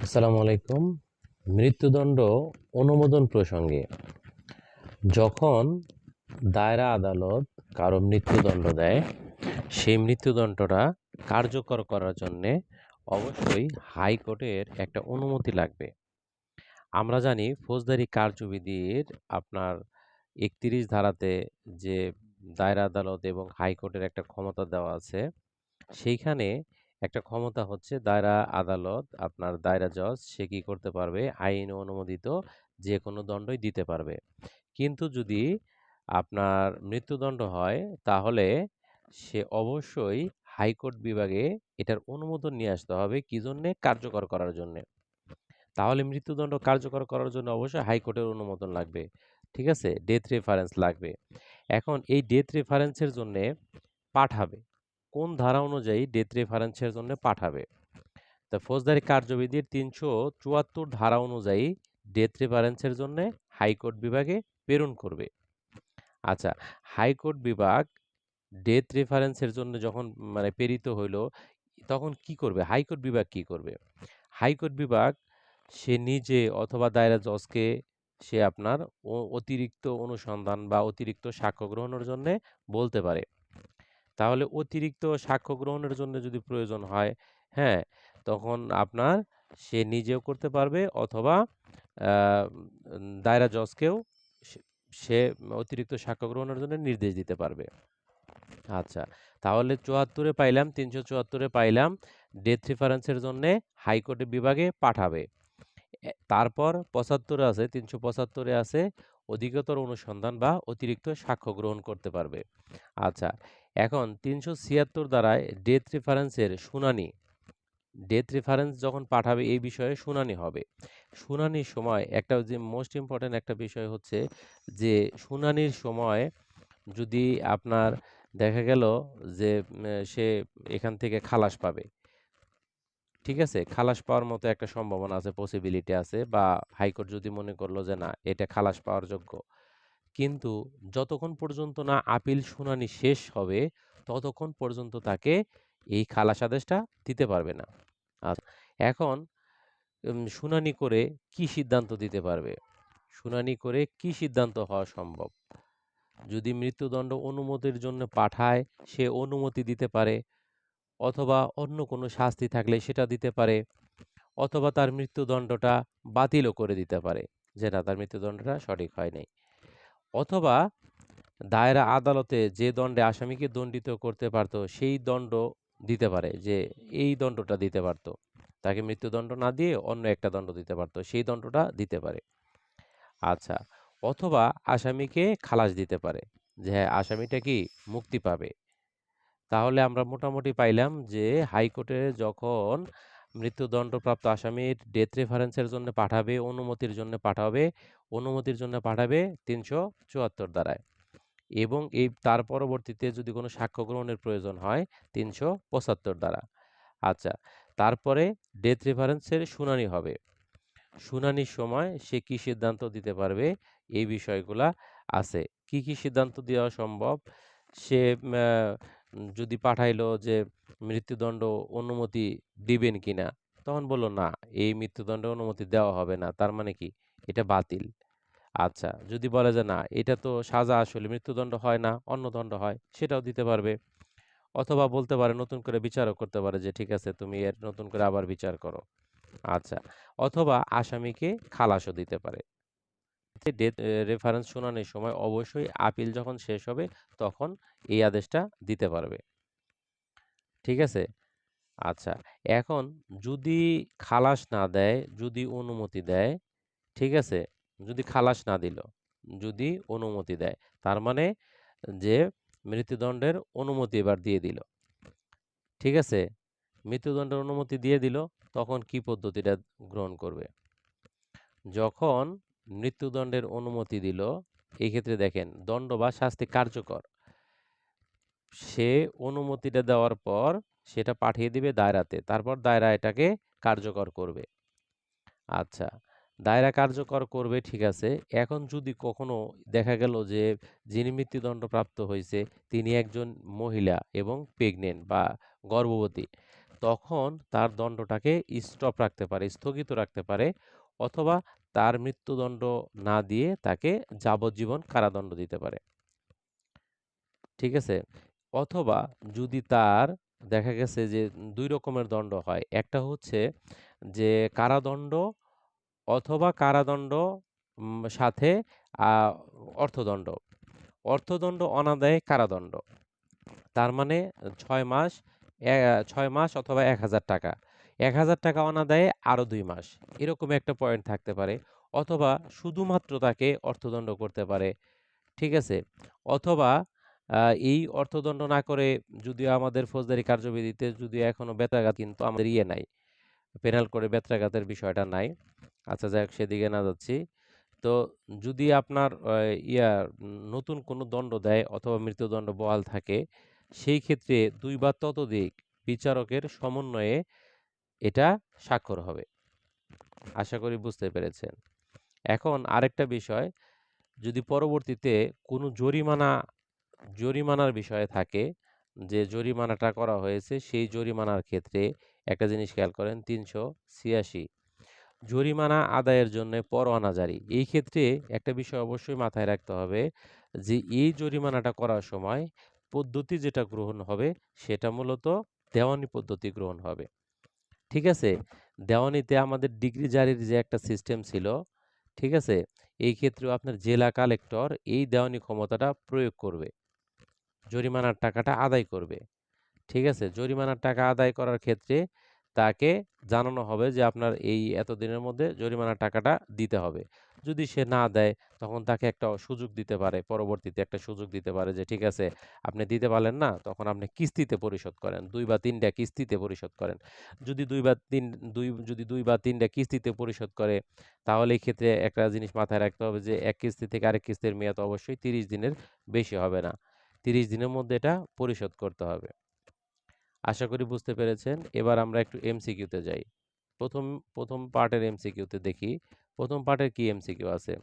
আসসালামু আলাইকুম। মৃত্যুদণ্ড অনুমোদন প্রসঙ্গে যখন দায়রা আদালত কারো মৃত্যুদণ্ড দেয়, সেই মৃত্যুদণ্ডটা কার্যকর করার জন্যে অবশ্যই হাইকোর্টের একটা অনুমতি লাগবে। আমরা জানি ফৌজদারি কার্যবিধির আপনার ৩১ ধারাতে যে দায়রা আদালত এবং হাইকোর্টের একটা ক্ষমতা দেওয়া আছে, সেইখানে একটা ক্ষমতা হচ্ছে দায়রা আদালত, আপনার দায়রা জজ সে কি করতে পারবে? আইন অনুমোদিত যেকোনো দণ্ডই দিতে পারবে। কিন্তু যদি আপনার মৃত্যুদণ্ড হয়, তাহলে সে অবশ্যই হাইকোর্ট বিভাগে এটার অনুমোদন নিয়ে আসতে হবে। কি জন্যে? কার্যকর করার জন্যে। তাহলে মৃত্যুদণ্ড কার্যকর করার জন্য অবশ্যই হাইকোর্টের অনুমোদন লাগবে। ঠিক আছে? ডেথ রেফারেন্স লাগবে। এখন এই ডেথ রেফারেন্সের জন্যে পাঠাবে। কোন ধারা অনুযায়ী ডেথ রেফারেন্সের জন্য পাঠাবে? তা ফৌজদারি কার্যবিধির ৩৭৪ ধারা অনুযায়ী ডেথ রেফারেন্সের জন্য হাইকোর্ট বিভাগে প্রেরণ করবে। আচ্ছা, হাইকোর্ট বিভাগ ডেথ রেফারেন্সের জন্য যখন প্রেরিত হইল, তখন কি করবে? হাইকোর্ট বিভাগ কি করবে? হাইকোর্ট বিভাগ সে নিজে অথবা দায়রা জজকে সে আপনার অতিরিক্ত অনুসন্ধান বা অতিরিক্ত সাক্ষ্য গ্রহণের জন্য বলতে পারে। তাহলে অতিরিক্ত সাক্ষ্য গ্রহণের জন্য যদি প্রয়োজন হয়, হ্যাঁ, তখন আপনার সে নিজেও করতে পারবে অথবা দায়রা জজকেও সে সে অতিরিক্ত সাক্ষ্য গ্রহণের জন্য নির্দেশ দিতে পারবে। আচ্ছা, তাহলে ৭৪-এ পাইলাম, ৩৭৪-এ পাইলাম ডেথ রেফারেন্সের জন্য হাইকোর্টের বিভাগে পাঠাবে। তারপর ৭৫-এ আছে, ৩৭৫-এ আছে অধিকতর অনুসন্ধান বা অতিরিক্ত সাক্ষ্য গ্রহণ করতে পারবে। আচ্ছা, এখন ৩৭৬ দ্বারায় ডেথ রেফারেন্সের শুনানি, ডেথ রেফারেন্স যখন পাঠাবে এই বিষয়ে শুনানি হবে। শুনানির সময় একটা যে মোস্ট ইম্পর্টেন্ট একটা বিষয় হচ্ছে যে শুনানির সময় যদি আপনার দেখা গেল যে সে এখান থেকে খালাস পাবে। ঠিক আছে? খালাস পাওয়ার মতো একটা সম্ভাবনা আছে, পসিবিলিটি আছে, বা হাইকোর্ট যদি মনে করলো যে না এটা খালাস পাওয়ার যোগ্য। কিন্তু যতক্ষণ পর্যন্ত না আপিল শুনানি শেষ হবে, ততক্ষণ পর্যন্ত তাকে এই খালাস আদেশটা দিতে পারবে না। আচ্ছা, এখন শুনানি করে কি সিদ্ধান্ত দিতে পারবে? শুনানি করে কি সিদ্ধান্ত হওয়া সম্ভব? যদি মৃত্যুদণ্ড অনুমতির জন্য পাঠায়, সে অনুমতি দিতে পারে, অথবা অন্য কোনো শাস্তি থাকলে সেটা দিতে পারে, অথবা তার মৃত্যুদণ্ডটা বাতিলও করে দিতে পারে যে না, তার মৃত্যুদণ্ডটা সঠিক হয় নাই। অথবা দায়রা আদালতে যে দণ্ডে আসামিকে দণ্ডিত করতে পারত সেই দণ্ড দিতে পারে, যে এই দণ্ডটা দিতে পারত, তাকে মৃত্যুদণ্ড না দিয়ে অন্য একটা দণ্ড দিতে পারত, সেই দণ্ডটা দিতে পারে। আচ্ছা, অথবা আসামিকে খালাস দিতে পারে, যে হ্যাঁ আসামিটা কি মুক্তি পাবে। তাহলে আমরা মোটামুটি পাইলাম যে হাইকোর্টে যখন মৃত্যুদণ্ডপ্রাপ্ত আসামির ডেথ রেফারেন্সের জন্য পাঠাবে, অনুমতির জন্য পাঠাবে, অনুমতির জন্য পাঠাবে ৩৭৪ ধারায়, এবং এই তার পরবর্তীতে যদি কোনো সাক্ষ্য গ্রহণের প্রয়োজন হয় ৩৭৫ ধারা। আচ্ছা, তারপরে ডেথ রেফারেন্সের শুনানি হবে। শুনানির সময় সে কি সিদ্ধান্ত দিতে পারবে, এই বিষয়গুলা আছে। কি কি সিদ্ধান্ত দেওয়া সম্ভব? সে যদি পাঠাইলো যে মৃত্যুদণ্ড অনুমতি দিবেন কিনা, তখন বলল না, এই মৃত্যুদণ্ডের অনুমতি দেওয়া হবে না, তার মানে কি এটা বাতিল। আচ্ছা, যদি বলে যে না এটা তো সাজা, আসলে মৃত্যুদণ্ড হয় না, অন্য দণ্ড হয়, সেটাও দিতে পারবে। অথবা বলতে পারে, নতুন করে বিচারও করতে পারে যে ঠিক আছে তুমি এর নতুন করে আবার বিচার করো। আচ্ছা, অথবা আসামিকে খালাসও দিতে পারে। ডেথ রেফারেন্স শুনানির সময় অবশ্যই আপিল যখন শেষ হবে তখন এই আদেশটা দিতে পারবে। ঠিক আছে? আচ্ছা, এখন যদি খালাস না দেয়, যদি অনুমতি দেয়, ঠিক আছে? যদি খালাস না দিল, যদি অনুমতি দেয়, তার মানে যে মৃত্যুদণ্ডের অনুমতি এবার দিয়ে দিল। ঠিক আছে? মৃত্যুদণ্ডের অনুমতি দিয়ে দিল, তখন কি পদ্ধতিটা গ্রহণ করবে? যখন মৃত্যুদণ্ডের অনুমতি দিল, এই ক্ষেত্রে দেখেন দণ্ড বা শাস্তি কার্যকর। সে অনুমতিটা দেওয়ার পর সেটা পাঠিয়ে দিবে দায়রাতে। তারপর দায়রা এটাকে কার্যকর করবে। আচ্ছা, দায়রা কার্যকর করবে, ঠিক আছে। এখন যদি কখনো দেখা গেল যে যিনি মৃত্যুদণ্ডপ্রাপ্ত হইছে তিনি একজন মহিলা এবং প্রেগনেন্ট বা গর্ভবতী, তখন তার দণ্ডটাকে স্টপ রাখতে পারে, স্থগিত রাখতে পারে, অথবা তার মৃত্যুদণ্ড না দিয়ে তাকে যাবজ্জীবন কারাদণ্ড দিতে পারে। ঠিক আছে? অথবা যদি তার দেখা গেছে যে ২ রকমের দণ্ড হয়। একটা হচ্ছে যে কারাদণ্ড অথবা কারাদণ্ড সাথে আ অর্থদণ্ড। অর্থদণ্ড অনাদায়ে কারাদণ্ড। তার মানে ৬ মাস ৬ মাস অথবা ৳১,০০০। ৳১,০০০ অনাদায়ে আরো ২ মাস। এরকম একটা পয়েন্ট থাকতে পারে। অথবা শুধুমাত্র তাকে অর্থদণ্ড করতে পারে। ঠিক আছে? অথবা আ এই অর্থদণ্ড না করে যদিও আমাদের ফৌজদারি কার্যবিধিতে যদিও এখনো বেত্রাঘাত কিন্তু আমাদের নাই। পেনাল কোডে বেত্রাঘাতের বিষয়টা নাই। আচ্ছা যাই হোক সেদিকে না যাচ্ছি। তো যদি আপনার নতুন কোনো দণ্ড দেয় অথবা মৃত্যুদণ্ড বহাল থাকে, সেই ক্ষেত্রে ২ বা ততোধিক বিচারকের সমন্বয়ে এটা স্বাক্ষর হবে। আশা করি বুঝতে পেরেছেন। এখন আরেকটা বিষয়, যদি পরবর্তীতে কোনো জরিমানার বিষয়ে থাকে, যে জরিমানাটা করা হয়েছে সেই জরিমানার ক্ষেত্রে একটা জিনিস খেয়াল করেন ৩৮৬ জরিমানা আদায়ের জন্য পরোয়ানা জারি। এই ক্ষেত্রে একটা বিষয় অবশ্যই মাথায় রাখতে হবে যে এই জরিমানাটা করার সময় পদ্ধতি যেটা গ্রহণ হবে সেটা মূলত দেওয়ানি পদ্ধতি গ্রহণ হবে। ঠিক আছে? দেওয়ানিতে আমাদের ডিগ্রি জারির যে একটা সিস্টেম ছিল, ঠিক আছে? এই ক্ষেত্রেও আপনার জেলা কালেক্টর এই দেওয়ানি ক্ষমতাটা প্রয়োগ করবে। জরিমানার টাকাটা আদায় করবে। ঠিক আছে? জরিমানার টাকা আদায় করার ক্ষেত্রে তাকে জানানো হবে যে আপনার এই এতদিনের মধ্যে জরিমানার টাকাটা দিতে হবে। যদি সে না দেয় তখন তাকে একটা সুযোগ দিতে পারে, পরবর্তীতে একটা সুযোগ দিতে পারে যে ঠিক আছে আপনি দিতে পারলেন না, তখন আপনি কিস্তিতে পরিশোধ করেন। ২ বা ৩ টা কিস্তিতে পরিশোধ করেন। যদি ২ বা ৩ টা কিস্তিতে পরিশোধ করে তাহলে এই ক্ষেত্রে একটা জিনিস মাথায় রাখতে হবে যে এক কিস্তি থেকে আরেক কিস্তির মেয়াদ অবশ্যই ৩০ দিনের বেশি হবে না। ৩০ দিনের মধ্যে এটা পরিশোধ করতে হবে। আশা করি বুঝতে পেরেছেন। এবার আমরা একটু এমসিকিউতে যাই। প্রথম প্রথম পার্টের এমসিকিউতে দেখি। প্রথম পার্টের কি এমসিকিউ আছে?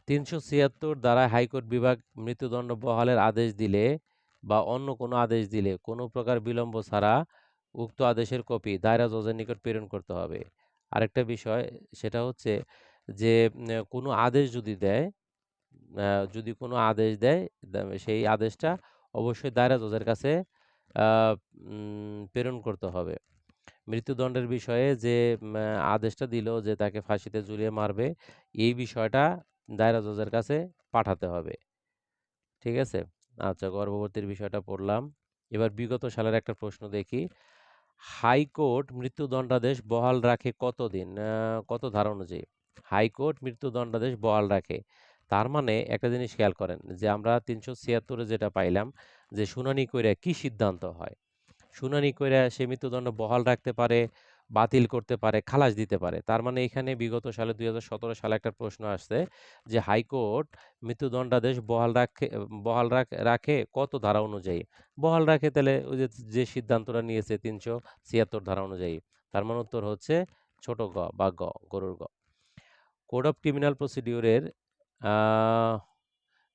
৩৭৬ ধারায় হাইকোর্ট বিভাগ মৃত্যুদণ্ড বহালের আদেশ দিলে বা অন্য কোনো আদেশ দিলে কোনো প্রকার বিলম্ব ছাড়া উক্ত আদেশের কপি দায়রা জজের নিকট প্রেরণ করতে হবে। আরেকটা বিষয় সেটা হচ্ছে যে কোনো আদেশ যদি দেয়, আ যদি কোনো আদেশ দেয় সেই আদেশটা অবশ্যই দায়রা জজের কাছে আ প্রেরণ করতে হবে। মৃত্যুদণ্ডের বিষয়ে যে আদেশটা দিল যে তাকে ফাঁসিতে ঝুলিয়ে মারবে, এই বিষয়টা দায়রা জজের কাছে পাঠাতে হবে। ঠিক আছে? আচ্ছা গর্ভবতীর বিষয়টা পড়লাম। এবার বিগত সালের একটা প্রশ্ন দেখি। হাইকোর্ট মৃত্যুদণ্ডাদেশ বহাল রাখে কতদিন? কত ধারা অনুযায়ী? হাইকোর্ট মৃত্যুদণ্ডাদেশ বহাল রাখে। তার মানে একটা জিনিস খেয়াল করেন যে আমরা ৩৭৬ এ যেটা পাইলাম যে শুনানি কইরা কি সিদ্ধান্ত হয়? শুনানি কইরা সে মৃত্যুদণ্ড বহাল রাখতে পারে, বাতিল করতে পারে, খালাস দিতে পারে। তার মানে এখানে বিগত সালে ২০১৭ সালে একটা প্রশ্ন আসছে যে হাইকোর্ট মৃত্যুদণ্ডাদেশ বহাল রাখে কত ধারা অনুযায়ী? বহাল রাখে তাহলে ওই যে, যে সিদ্ধান্তটা নিয়েছে ৩৭৬ ধারা অনুযায়ী। তার মানে উত্তর হচ্ছে ছোট গ বা গ, গরুর গ। কোড অফ ক্রিমিনাল প্রসিডিউরের আ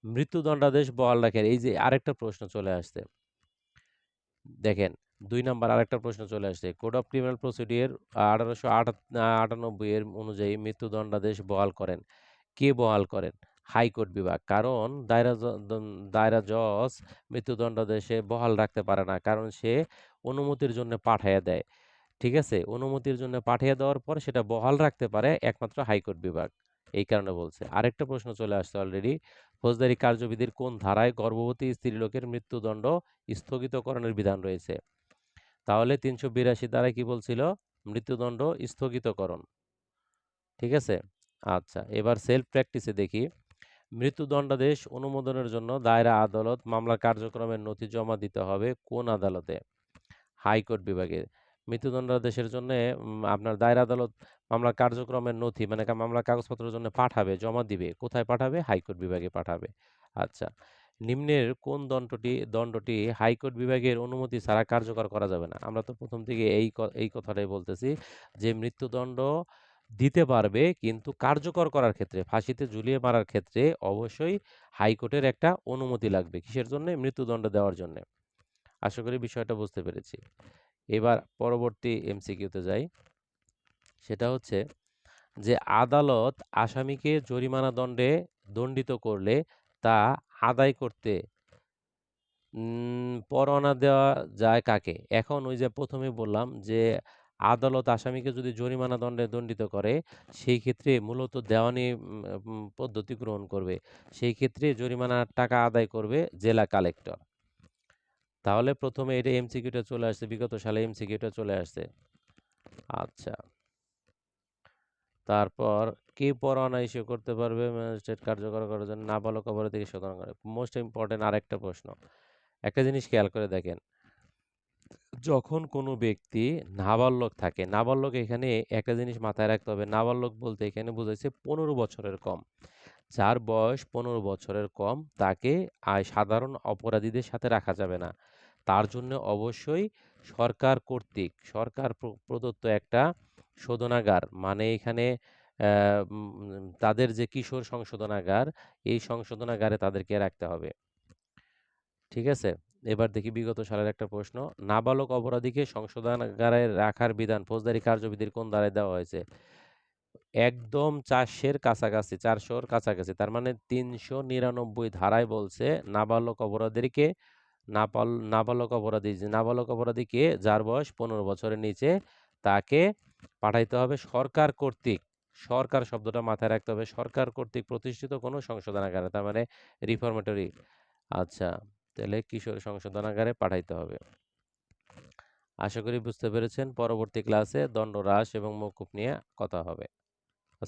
মৃত্যুদণ্ডাদেশ বহাল রাখে এই যে আরেকটা প্রশ্ন চলে আসছে। দেখেন ২ নাম্বার আরেকটা প্রশ্ন চলে আসছে। কোড অফ ক্রিমিনাল প্রসিডিওর ১৮৯৮ এর অনুযায়ী মৃত্যুদণ্ডাদেশ বহাল করেন। কে বহাল করেন? হাইকোর্ট বিভাগ। কারণ দায়রা জজ মৃত্যুদণ্ডাদেশে বহাল রাখতে পারে না। কারণ সে অনুমতির জন্য পাঠাইয়া দেয়। ঠিক আছে? অনুমতির জন্য পাঠিয়ে দেওয়ার পর সেটা বহাল রাখতে পারে একমাত্র হাইকোর্ট বিভাগ। এই কারণে বলছে। আরেকটা প্রশ্ন চলে আসছে অলরেডি। ফৌজদারি কার্যবিধির কোন ধারায় গর্ভবতী স্ত্রীলোকের মৃত্যুদণ্ড স্থগিতকরণের বিধান রয়েছে? তাহলে ৩৮২ ধারায় কি বলছিল? মৃত্যুদণ্ড স্থগিতকরণ। ঠিক আছে? আচ্ছা, এবার সেলফ প্র্যাকটিসে দেখি। মৃত্যুদণ্ডাদেশ অনুমোদনের জন্য দায়রা আদালত মামলার কার্যক্রমের নথি জমা দিতে হবে কোন আদালতে? হাইকোর্ট বিভাগে। মৃত্যুদণ্ডাদেশের জন্যে আপনার দায়রা আদালত মামলার কার্যক্রমের নথি মানে মামলার কাগজপত্রের জন্য পাঠাবে, জমা দিবে। কোথায় পাঠাবে? হাইকোর্ট বিভাগে পাঠাবে। আচ্ছা। নিম্নের কোন দণ্ডটি হাইকোর্ট বিভাগের অনুমতি ছাড়া কার্যকর করা যাবে না? আমরা তো ১ম থেকে এই কথাটাই বলতেছি যে মৃত্যুদণ্ড দিতে পারবে কিন্তু কার্যকর করার ক্ষেত্রে, ফাঁসিতে ঝুলিয়ে মারার ক্ষেত্রে অবশ্যই হাইকোর্টের একটা অনুমতি লাগবে। কিসের জন্যে? মৃত্যুদণ্ড দেওয়ার জন্যে। আশা করি বিষয়টা বুঝতে পেরেছি। এবার পরবর্তী এমসিকিউতে যাই। সেটা হচ্ছে যে আদালত আসামিকে জরিমানা দণ্ডে দণ্ডিত করলে তা আদায় করতে পরোয়ানা দেওয়া যায় কাকে? এখন ওই যে ১ম এ বললাম যে আদালত আসামিকে যদি জরিমানা দণ্ডে দণ্ডিত করে, সেই ক্ষেত্রে মূলত দেওয়ানি পদ্ধতি গ্রহণ করবে। সেই ক্ষেত্রে জরিমানার টাকা আদায় করবে জেলা কালেক্টর। তাহলে ১ম এ এটা এমসিকিউটা চলে আসছে, বিগত সালে এমসিকিউটা চলে আসছে। আচ্ছা। তারপর কে পরোয়ানা ইস্যু করতে পারবে ম্যাজিস্ট্রেট কার্যকর করার জন্য নাবালক অপরাধীকে সাধারণ করে? মোস্ট ইম্পর্টেন্ট আরেকটা প্রশ্ন। একটা জিনিস খেয়াল করে দেখেন, যখন কোনো ব্যক্তি নাবালক থাকে, নাবালক এখানে একটা জিনিস মাথায় রাখতে হবে, নাবালক বলতে এখানে বোঝাইছে ১৫ বছরের কম। যার বয়স ১৫ বছরের কম তাকে সাধারণ অপরাধীদের সাথে রাখা যাবে না। তার জন্য অবশ্যই সরকার প্রদত্ত একটা শোধনাগার, মানে এখানে তাদের যে কিশোর সংশোধনাগার, এই সংশোধনাগারে তাদেরকে রাখতে হবে। ঠিক আছে? এবার দেখি বিগত সালের একটা প্রশ্ন। নাবালক অপরাধীকে সংশোধনাগারে রাখার বিধান ফৌজদারি কার্যবিধির কোন ধারায় দেওয়া হয়েছে? একদম ৪০০ কাছাকাছি, ৪০০-র কাছাকাছি। তার মানে ৩৯৯ ধারায় বলছে নাবালক অপরাধীকে নাবালক অপরাধীকে যার বয়স ১৫ বছরের নিচে তাকে পাঠাইতে হবে সরকার কর্তৃক, সরকার শব্দটা মাথায় রাখতে হবে, সরকার কর্তৃক প্রতিষ্ঠিত কোনো সংশোধনাগারে, তার মানে রিফর্মেটরি। আচ্ছা, তাহলে কিশোর সংশোধনাগারে পাঠাইতে হবে। আশা করি বুঝতে পেরেছেন। পরবর্তী ক্লাসে দণ্ড হ্রাস এবং মওকুফ নিয়ে কথা হবে।